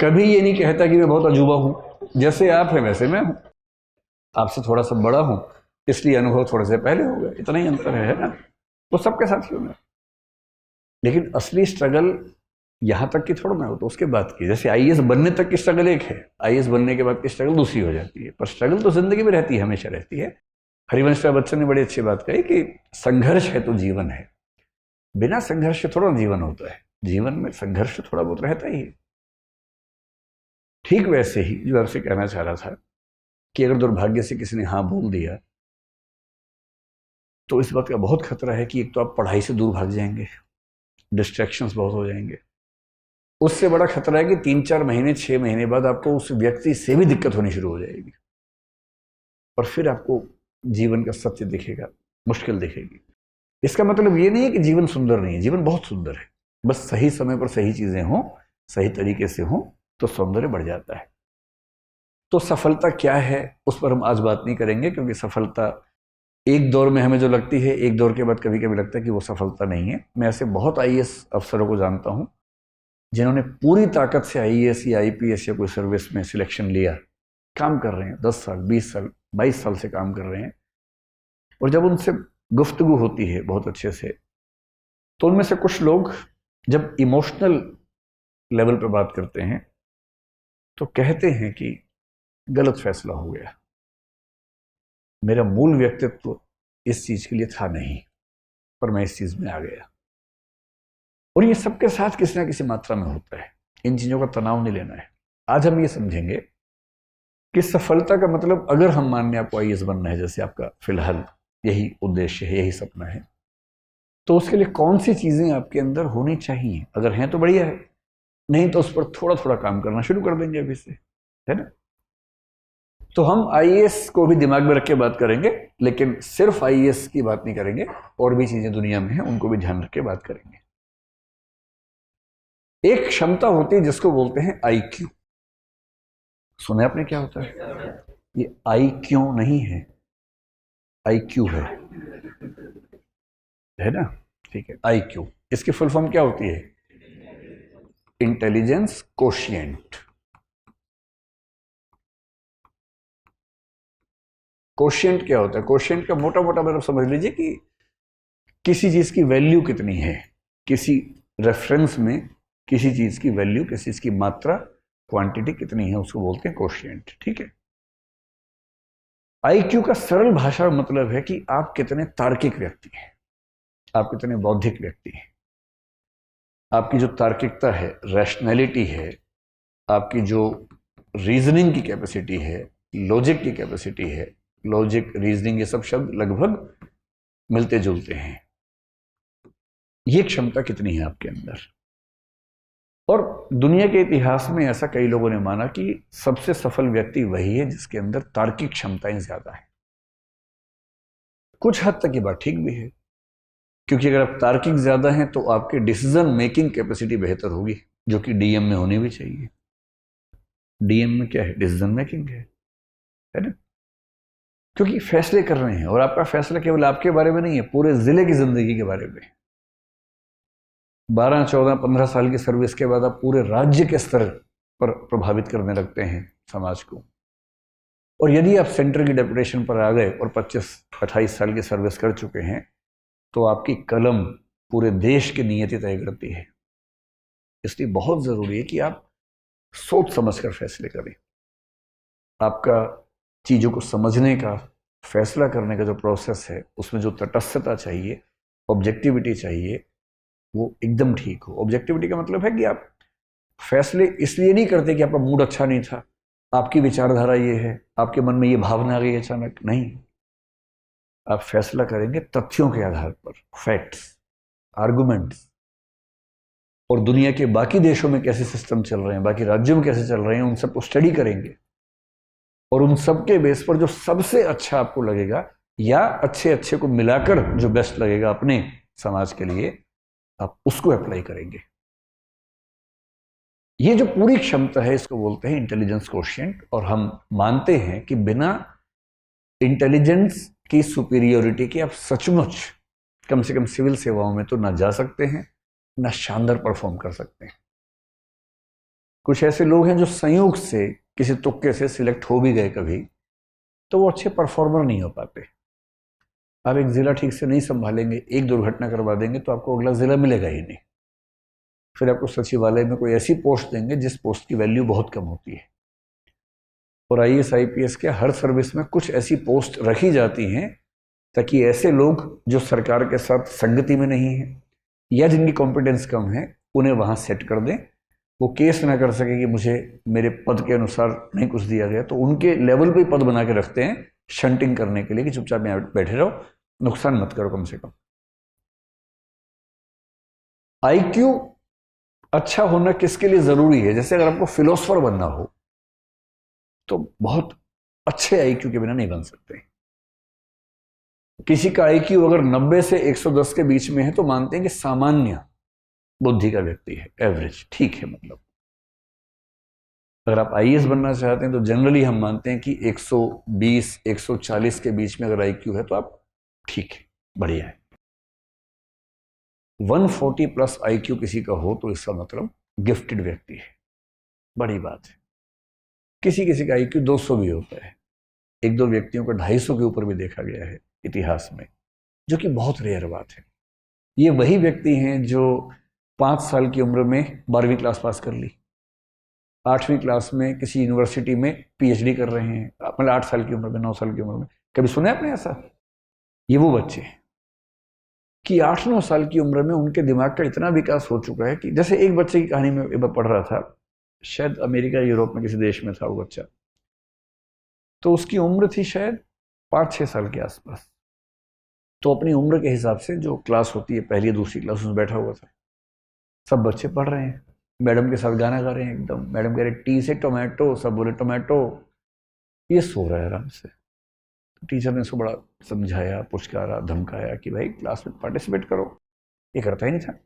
कभी ये नहीं कहता कि मैं बहुत अजूबा हूं, जैसे आप हैं वैसे मैं हूं, आपसे थोड़ा सा बड़ा हूं इसलिए अनुभव थोड़े से पहले हो गए, इतना ही अंतर है ना। वो सबके साथ ही होना। लेकिन असली स्ट्रगल यहां तक की थोड़ा ना हो, तो उसके बाद की, जैसे आईएएस बनने तक की स्ट्रगल एक है, आईएएस बनने के बाद की स्ट्रगल दूसरी हो जाती है, पर स्ट्रगल तो जिंदगी में रहती है, हमेशा रहती है। हरिवंश राय बच्चन ने बड़ी अच्छी बात कही कि संघर्ष है तो जीवन है, बिना संघर्ष थोड़ा जीवन होता है, जीवन में संघर्ष थोड़ा बहुत रहता ही है। ठीक वैसे ही जो आपसे कहना चाह रहा था कि अगर दुर्भाग्य से किसी ने हाँ बोल दिया तो इस बात का बहुत खतरा है कि एक तो आप पढ़ाई से दूर भाग जाएंगे, डिस्ट्रैक्शंस बहुत हो जाएंगे। उससे बड़ा खतरा है कि 3-4 महीने 6 महीने बाद आपको उस व्यक्ति से भी दिक्कत होनी शुरू हो जाएगी और फिर आपको जीवन का सत्य दिखेगा, मुश्किल दिखेगी। इसका मतलब ये नहीं है कि जीवन सुंदर नहीं है, जीवन बहुत सुंदर है, बस सही समय पर सही चीजें हों, सही तरीके से हों तो सौंदर्य बढ़ जाता है। तो सफलता क्या है उस पर हम आज बात नहीं करेंगे, क्योंकि सफलता एक दौर में हमें जो लगती है, एक दौर के बाद कभी कभी लगता है कि वो सफलता नहीं है। मैं ऐसे बहुत आईएएस अफसरों को जानता हूं जिन्होंने पूरी ताकत से आईएएस या आईपीएस या कोई सर्विस में सिलेक्शन लिया, काम कर रहे हैं 10 साल 20 साल 22 साल से काम कर रहे हैं, और जब उनसे गुफ्तगू होती है बहुत अच्छे से, तो उनमें से कुछ लोग जब इमोशनल लेवल पर बात करते हैं तो कहते हैं कि गलत फैसला हो गया, मेरा मूल व्यक्तित्व इस चीज के लिए था नहीं, पर मैं इस चीज में आ गया। और ये सबके साथ किसी ना किसी मात्रा में होता है, इन चीजों का तनाव नहीं लेना है। आज हम ये समझेंगे कि सफलता का मतलब, अगर हम मानने आपको आईएएस बनना है, जैसे आपका फिलहाल यही उद्देश्य है, यही सपना है, तो उसके लिए कौन सी चीजें आपके अंदर होनी चाहिए। अगर हैं तो बढ़िया है, नहीं तो उस पर थोड़ा थोड़ा काम करना शुरू कर देंगे अभी से, है ना। तो हम आईएएस को भी दिमाग में रख के बात करेंगे, लेकिन सिर्फ आईएएस की बात नहीं करेंगे, और भी चीजें दुनिया में हैं उनको भी ध्यान रख के बात करेंगे। एक क्षमता होती है जिसको बोलते हैं आईक्यू। सुना आपने क्या होता है? ये आई क्यों नहीं है, आईक्यू है ना। ठीक है, आईक्यू, इसकी फुल फॉर्म क्या होती है? Intelligence quotient. कोशिएंट क्या होता है? कोशिएंट का मोटा मोटा मतलब समझ लीजिए कि किसी चीज की वैल्यू कितनी है, किसी रेफरेंस में किसी चीज की वैल्यू, किसी चीज की मात्रा, क्वांटिटी कितनी है, उसको बोलते हैं कोशिएंट। ठीक है। आईक्यू का सरल भाषा में मतलब है कि आप कितने तार्किक व्यक्ति हैं, आप कितने बौद्धिक व्यक्ति हैं, आपकी जो तार्किकता है, रैशनैलिटी है, आपकी जो रीजनिंग की कैपेसिटी है, लॉजिक की कैपेसिटी है, लॉजिक, रीजनिंग, ये सब शब्द लगभग मिलते जुलते हैं। ये क्षमता कितनी है आपके अंदर? और दुनिया के इतिहास में ऐसा कई लोगों ने माना कि सबसे सफल व्यक्ति वही है जिसके अंदर तार्किक क्षमताएं ज्यादा है। कुछ हद तक ये बात ठीक भी है, क्योंकि अगर आप तार्किक ज्यादा हैं तो आपके डिसीजन मेकिंग कैपेसिटी बेहतर होगी, जो कि डीएम में होनी भी चाहिए। डीएम में क्या है? डिसीजन मेकिंग है ना। क्योंकि फैसले कर रहे हैं, और आपका फैसला केवल आपके बारे में नहीं है, पूरे जिले की जिंदगी के बारे में। 12, 14, 15 साल की सर्विस के बाद आप पूरे राज्य के स्तर पर प्रभावित करने लगते हैं समाज को। और यदि आप सेंटर की डेपुटेशन पर आ गए और 25-28 साल की सर्विस कर चुके हैं, तो आपकी कलम पूरे देश की नियति तय करती है। इसलिए बहुत जरूरी है कि आप सोच समझ कर फैसले करें। आपका चीजों को समझने का, फैसला करने का जो प्रोसेस है, उसमें जो तटस्थता चाहिए, ऑब्जेक्टिविटी चाहिए, वो एकदम ठीक हो। ऑब्जेक्टिविटी का मतलब है कि आप फैसले इसलिए नहीं करते कि आपका मूड अच्छा नहीं था, आपकी विचारधारा ये है, आपके मन में ये भावना आ गई अचानक, नहीं। आप फैसला करेंगे तथ्यों के आधार पर, फैक्ट्स, आर्गुमेंट्स, और दुनिया के बाकी देशों में कैसे सिस्टम चल रहे हैं, बाकी राज्यों में कैसे चल रहे हैं, उन सबको स्टडी करेंगे, और उन सब के बेस पर जो सबसे अच्छा आपको लगेगा, या अच्छे अच्छे को मिलाकर जो बेस्ट लगेगा अपने समाज के लिए, आप उसको अप्लाई करेंगे। ये जो पूरी क्षमता है, इसको बोलते हैं इंटेलिजेंस कोशिएंट। और हम मानते हैं कि बिना इंटेलिजेंस की सुपीरियोरिटी के आप सचमुच कम से कम सिविल सेवाओं में तो ना जा सकते हैं, ना शानदार परफॉर्म कर सकते हैं। कुछ ऐसे लोग हैं जो संयोग से किसी तुक्के से सिलेक्ट हो भी गए कभी, तो वो अच्छे परफॉर्मर नहीं हो पाते। आप एक जिला ठीक से नहीं संभालेंगे, एक दुर्घटना करवा देंगे तो आपको अगला जिला मिलेगा ही नहीं। फिर आपको सचिवालय में कोई ऐसी पोस्ट देंगे जिस पोस्ट की वैल्यू बहुत कम होती है। और IAS IPS के हर सर्विस में कुछ ऐसी पोस्ट रखी जाती हैं ताकि ऐसे लोग जो सरकार के साथ संगति में नहीं है या जिनकी कॉम्पिटेंस कम है, उन्हें वहां सेट कर दें। वो केस ना कर सके कि मुझे मेरे पद के अनुसार नहीं कुछ दिया गया, तो उनके लेवल पे पद बना के रखते हैं शंटिंग करने के लिए कि चुपचाप यहाँ बैठे रहो, नुकसान मत करो कम से कम। IQ अच्छा होना किसके लिए जरूरी है? जैसे अगर आपको फिलोसफर बनना हो तो बहुत अच्छे IQ के बिना नहीं बन सकते। किसी का IQ अगर 90 से 110 के बीच में है तो मानते हैं कि सामान्य बुद्धि का व्यक्ति है, एवरेज, ठीक है। मतलब अगर आप IAS बनना चाहते हैं तो जनरली हम मानते हैं कि 120 140 के बीच में अगर IQ है तो आप ठीक है, बढ़िया है। 140 प्लस IQ किसी का हो तो इसका मतलब गिफ्टेड व्यक्ति है, बड़ी बात है। किसी किसी का IQ 200 भी होता है, एक दो व्यक्तियों को 250 के ऊपर भी देखा गया है इतिहास में, जो कि बहुत रेयर बात है। ये वही व्यक्ति हैं जो 5 साल की उम्र में 12वीं क्लास पास कर ली, 8वीं क्लास में किसी यूनिवर्सिटी में PhD कर रहे हैं, मतलब 8 साल की उम्र में, 9 साल की उम्र में। कभी सुना है आपने ऐसा? ये वो बच्चे हैं कि 8-9 साल की उम्र में उनके दिमाग का इतना विकास हो चुका है कि जैसे एक बच्चे की कहानी में एक बार पढ़ रहा था, शायद अमेरिका यूरोप में किसी देश में था वो बच्चा, तो उसकी उम्र थी शायद 5-6 साल के आसपास। तो अपनी उम्र के हिसाब से जो क्लास होती है पहली दूसरी क्लास, उसमें बैठा हुआ था। सब बच्चे पढ़ रहे हैं, मैडम के साथ गाना गा रहे हैं एकदम। मैडम कह रहे टी से टोमेटो, सब बोले टोमेटो। ये सो रहा है आराम से। तो टीचर ने उसको बड़ा समझाया, पुचकारा, धमकाया कि भाई क्लास में पार्टिसिपेट करो। ये करता ही नहीं था।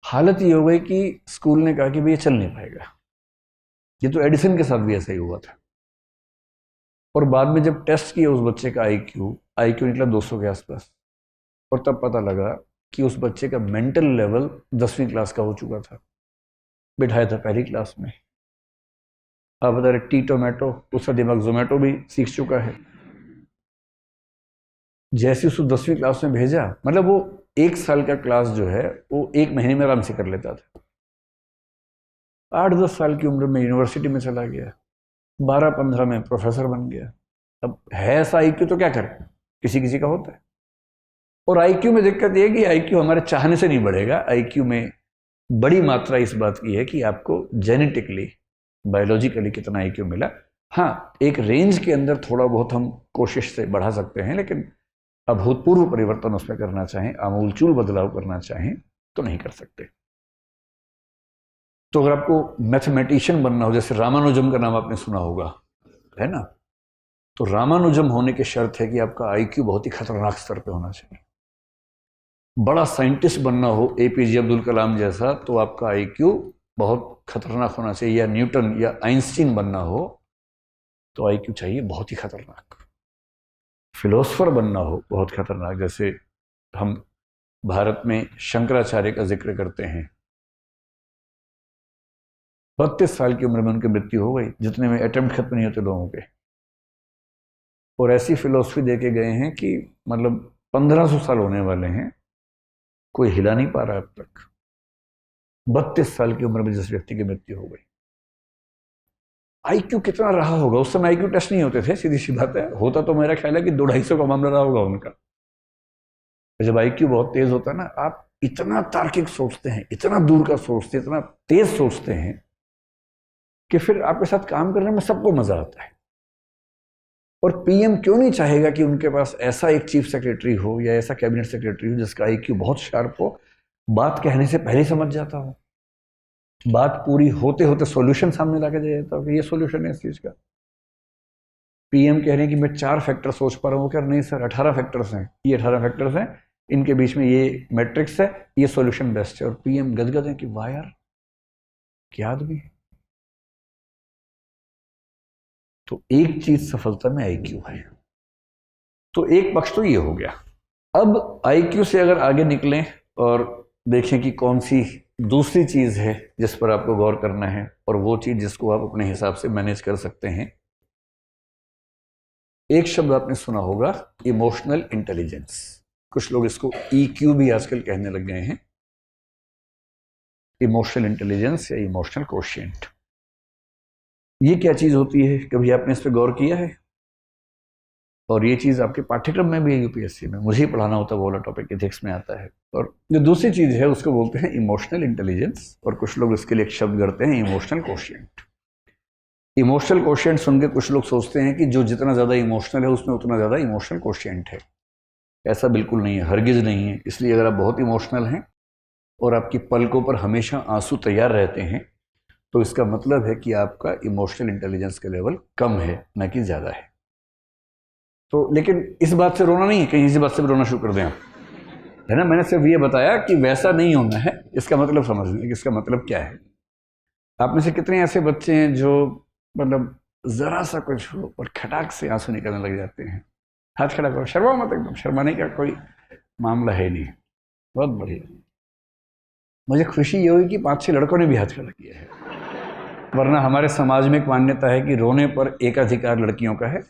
हालत ये हो गई कि स्कूल ने कहा कि भाई ये चल नहीं पाएगा। ये तो एडिसन के साथ भी ऐसा ही हुआ था। और बाद में जब टेस्ट किया उस बच्चे का IQ निकला 200 के आसपास, और तब पता लगा कि उस बच्चे का मेंटल लेवल 10वीं क्लास का हो चुका था। बिठाया था पहली क्लास में। आप बता रहे टी टोमेटो, उसका दिमाग जोमेटो भी सीख चुका है। जैसे उसको 10वीं क्लास में भेजा, मतलब वो 1 साल का क्लास जो है वो 1 महीने में आराम से कर लेता था। 8-10 साल की उम्र में यूनिवर्सिटी में चला गया, 12-15 में प्रोफेसर बन गया। अब है ऐसा IQ तो क्या करे, किसी किसी का होता है। और IQ में दिक्कत यह है कि IQ हमारे चाहने से नहीं बढ़ेगा। IQ में बड़ी मात्रा इस बात की है कि आपको जेनेटिकली, बायोलॉजिकली कितना IQ मिला। हाँ, एक रेंज के अंदर थोड़ा बहुत हम कोशिश से बढ़ा सकते हैं, लेकिन अभूतपूर्व परिवर्तन उसमें करना चाहें, आमूलचूल बदलाव करना चाहें तो नहीं कर सकते। तो अगर आपको मैथमेटिशियन बनना हो, जैसे रामानुजम का नाम आपने सुना होगा, है ना, तो रामानुजम होने की शर्त है कि आपका IQ बहुत ही खतरनाक स्तर पे होना चाहिए। बड़ा साइंटिस्ट बनना हो APJ अब्दुल कलाम जैसा, तो आपका IQ बहुत खतरनाक होना चाहिए। या न्यूटन या आइंस्टीन बनना हो तो IQ चाहिए बहुत ही खतरनाक। फिलोसफर बनना हो बहुत खतरनाक, जैसे हम भारत में शंकराचार्य का जिक्र करते हैं, 32 साल की उम्र में उनकी मृत्यु हो गई, जितने में अटेम्प्ट खत्म नहीं होते लोगों के। और ऐसी फिलोसफी दे के गए हैं कि मतलब 1500 साल होने वाले हैं, कोई हिला नहीं पा रहा अब तक। 32 साल की उम्र में जिस व्यक्ति की मृत्यु हो गई। IQ कितना रहा होगा? उस समय IQ टेस्ट नहीं होते थे, सीधी सी बात है। होता तो मेरा ख्याल है कि 200-250 का मामला रहा होगा उनका। जब IQ बहुत तेज होता है ना, आप इतना तार्किक सोचते हैं, इतना दूर का सोचते हैं, इतना तेज सोचते हैं कि फिर आपके साथ काम करने में सबको मजा आता है। और PM क्यों नहीं चाहेगा कि उनके पास ऐसा एक चीफ सेक्रेटरी हो या ऐसा कैबिनेट सेक्रेटरी हो जिसका IQ बहुत शार्प हो, बात कहने से पहले समझ जाता हो, बात पूरी होते होते सॉल्यूशन सामने लाके दे देता हो कि ये सॉल्यूशन है इस चीज का। PM कह रहे हैं कि मैं 4 फैक्टर सोच पा रहा हूँ, क्या नहीं सर 18 फैक्टर्स हैं, ये 18 फैक्टर्स हैं, इनके बीच में ये मैट्रिक्स है, ये सॉल्यूशन बेस्ट है। और PM गदगद है कि वाह यार क्या आदमी है। तो एक चीज सफलता में IQ है। तो एक पक्ष तो ये हो गया। अब IQ से अगर आगे निकलें और देखें कि कौन सी दूसरी चीज है जिस पर आपको गौर करना है, और वो चीज जिसको आप अपने हिसाब से मैनेज कर सकते हैं, एक शब्द आपने सुना होगा, इमोशनल इंटेलिजेंस। कुछ लोग इसको EQ भी आजकल कहने लग गए हैं, इमोशनल इंटेलिजेंस या इमोशनल कोशिएंट। ये क्या चीज होती है, कभी आपने इस पर गौर किया है? और ये चीज आपके पाठ्यक्रम में भी है, UPSC में मुझे ही पढ़ाना होता है, वो वाला टॉपिक एथिक्स में आता है। और जो दूसरी चीज है उसको बोलते हैं इमोशनल इंटेलिजेंस, और कुछ लोग इसके लिए एक शब्द करते हैं इमोशनल कोशिएंट। इमोशनल कोशिएंट सुन के कुछ लोग सोचते हैं कि जो जितना ज़्यादा इमोशनल है उसमें उतना ज़्यादा इमोशनल कोशिएंट है। ऐसा बिल्कुल नहीं है, हरगिज़ नहीं है। इसलिए अगर आप बहुत इमोशनल हैं और आपकी पलकों पर हमेशा आंसू तैयार रहते हैं, तो इसका मतलब है कि आपका इमोशनल इंटेलिजेंस का लेवल कम है, न कि ज़्यादा है। तो लेकिन इस बात से रोना नहीं है, कहीं इसी बात से भी रोना शुरू कर दें आप, है ना। मैंने सिर्फ ये बताया कि वैसा नहीं होना है, इसका मतलब समझ लें कि इसका मतलब क्या है। आप में से कितने ऐसे बच्चे हैं जो मतलब जरा सा कुछ हो और खटाक से आंसू निकलने लग जाते हैं? हाथ खड़ा करो, शर्मा मत, एकदम शर्माने का कोई मामला है नहीं। बहुत बढ़िया। मुझे खुशी ये हुई कि 5-6 लड़कों ने भी हाथ खड़ा किया है, वरना हमारे समाज में एक मान्यता है कि रोने पर एकाधिकार लड़कियों का है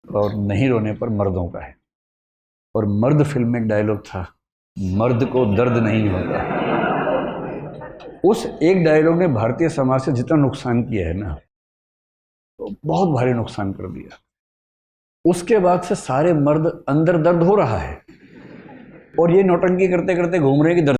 और नहीं रोने पर मर्दों का है। और मर्द फिल्म में एक डायलॉग था, मर्द को दर्द नहीं होता। उस एक डायलॉग ने भारतीय समाज से जितना नुकसान किया है ना, तो बहुत भारी नुकसान कर दिया। उसके बाद से सारे मर्द अंदर दर्द हो रहा है और ये नौटंकी करते करते घूम रहे हैं कि दर्द